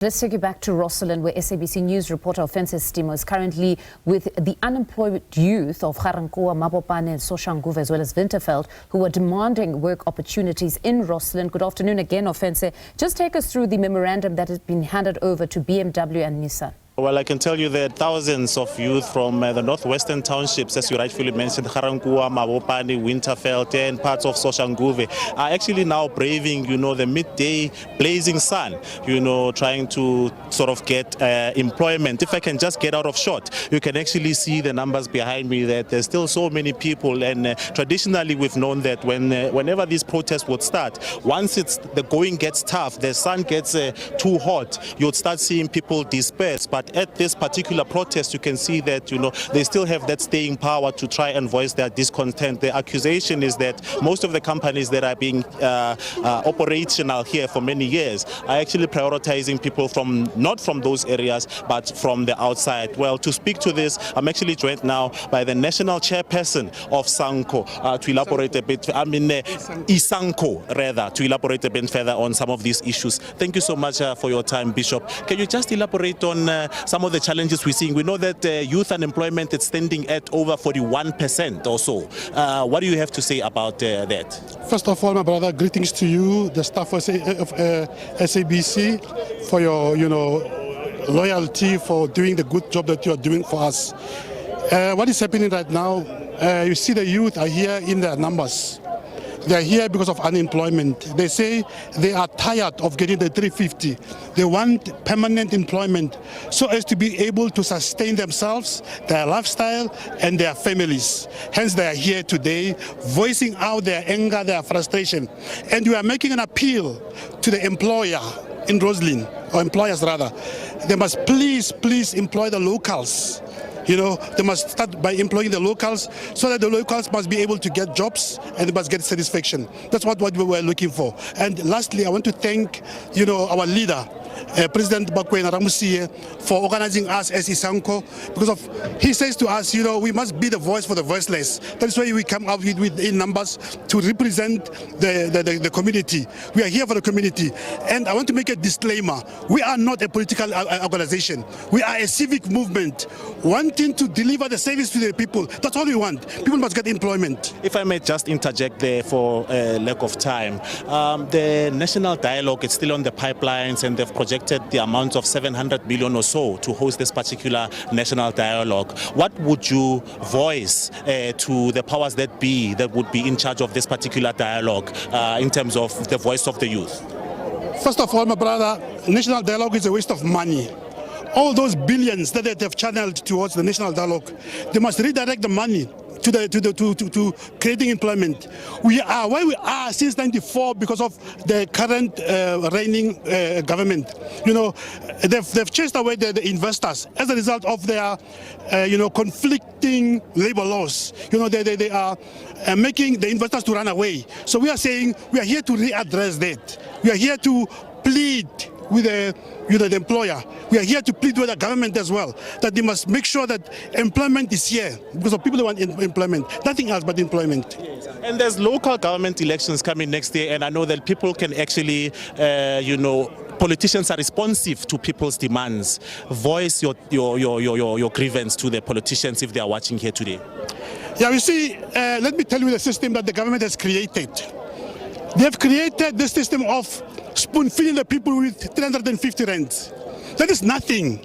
Let's take you back to Rosslyn, where SABC News reporter Ofentse Setimo is currently with the unemployed youth of Ga-Rankuwa, Mabopane and Soshanguve, as well as Winterveldt, who are demanding work opportunities in Rosslyn. Good afternoon again, Ofentse. Just take us through the memorandum that has been handed over to BMW and Nissan. Well, I can tell you that thousands of youth from the northwestern townships, as you rightfully mentioned, Ga-Rankuwa, Mabopane, Winterveldt and parts of Soshanguve, are actually now braving, the midday blazing sun, trying to sort of get employment. If I can just get out of shot, you can actually see the numbers behind me that there's still so many people. And traditionally, we've known that whenever these protests would start, once the going gets tough, the sun gets too hot, you'd start seeing people disperse. But at this particular protest, you can see that, they still have that staying power to try and voice their discontent. The accusation is that most of the companies that are being operational here for many years are actually prioritizing people not from those areas, but from the outside. Well, to speak to this, I'm actually joined now by the national chairperson of SANCO to elaborate a bit, ISANCO rather, to elaborate a bit further on some of these issues. Thank you so much for your time, Bishop. Can you just elaborate on some of the challenges we're seeing? We know that youth unemployment is standing at over 41% or so. What do you have to say about that? First of all, my brother, greetings to you, the staff of SABC, for your loyalty, for doing the good job that you are doing for us. What is happening right now, you see the youth are here in their numbers. They are here because of unemployment. They say they are tired of getting the 350. They want permanent employment so as to be able to sustain themselves, their lifestyle, and their families. Hence, they are here today voicing out their anger, their frustration. And we are making an appeal to the employer in Rosslyn, or employers rather. They must please employ the locals. They must start by employing the locals so that the locals must be able to get jobs and they must get satisfaction. That's what we were looking for. And lastly, I want to thank, our leader, President Ramusie, for organizing us as ISANCO, because he says to us, we must be the voice for the voiceless. That's why we come up with in numbers to represent the community. We are here for the community. And I want to make a disclaimer. We are not a political organization. We are a civic movement wanting to deliver the service to the people. That's all we want. People must get employment. If I may just interject there for lack of time, the national dialogue is still on the pipelines, and they've projected the amount of 700 million or so to host this particular national dialogue. What would you voice to the powers that be that would be in charge of this particular dialogue in terms of the voice of the youth? First of all, my brother, national dialogue is a waste of money. All those billions that they have channeled towards the national dialogue, they must redirect the money to creating employment. We are where we are since '94 because of the current reigning government. They've chased away the investors as a result of their conflicting labor laws. They are making the investors to run away. So we are saying we are here to readdress that. We are here to plead with the employer. We are here to plead with the government as well, that they must make sure that employment is here, because of people who want employment, nothing else but employment. And there's local government elections coming next year, and I know that people can actually, politicians are responsive to people's demands. Voice your grievance to the politicians if they are watching here today. Yeah, you see, let me tell you the system that the government has created. They have created this system of spoon-feeding the people with 350 rands. That is nothing.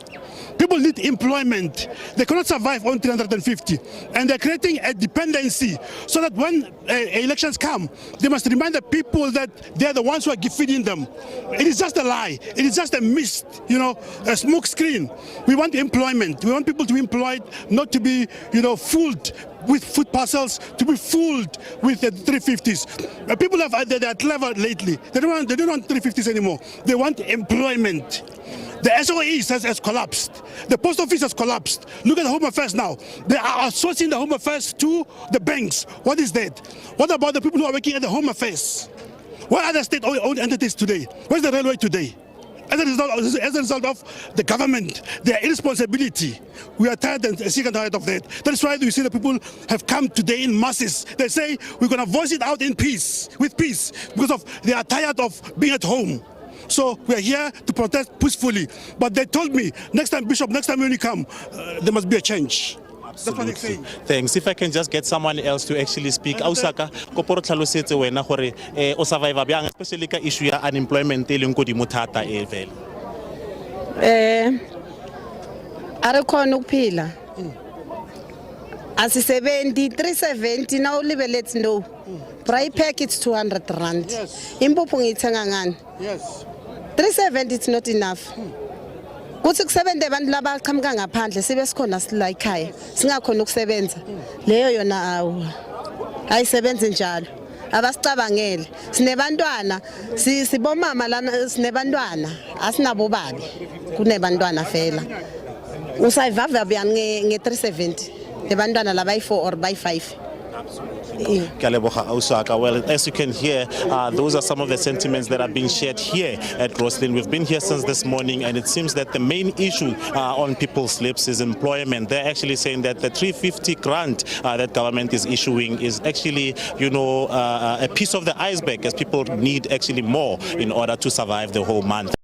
People need employment. They cannot survive on 350. And they're creating a dependency so that when elections come, they must remind the people that they're the ones who are feeding them. It is just a lie. It is just a mist, a smoke screen. We want employment. We want people to be employed, not to be, fooled with food parcels, to be fooled with the 350s. People they are clever lately. They don't want 350s anymore. They want employment. The SOE has collapsed. The post office has collapsed. Look at the Home Affairs now. They are outsourcing the Home Affairs to the banks. What is that? What about the people who are working at the Home Affairs? Where are the state-owned entities today? Where's the railway today? As a result of the government, their irresponsibility. We are tired and sick and tired of that. That's why you see the people have come today in masses. They say we're going to voice it out in peace, with peace, because they are tired of being at home. So we are here to protest peacefully. But they told me, next time, Bishop, next time when you come, there must be a change. That's what they're saying. Thanks. If I can just get someone else to actually speak. Ausaka, koporo tlhalosetse wena gore o survive byang especially ka issue ya unemployment e leng go di mothata e vele. Are khona ukuphila. Asisebenzi 370 now let's know. Price pack it's 200 rand. Yes. Impuphu ngithenga ngani? Yes. 370 it's not enough. Kuthi kusebenze abantu laba qhamuka ngaphandle sibe sikhona sila ekhaya singakhona ukusebenza leyo yona ayisebenzi njalo abasicabangele sinebantwana sibomama lana sinebantwana asinabo babi kunebantwana vela usayivava byani nge370 lebantwana laba yi4 or by 5. Well, as you can hear, those are some of the sentiments that are being shared here at Rosslyn. We've been here since this morning, and it seems that the main issue on people's lips is employment. They're actually saying that the 350 grant that government is issuing is actually, a piece of the iceberg, as people need actually more in order to survive the whole month.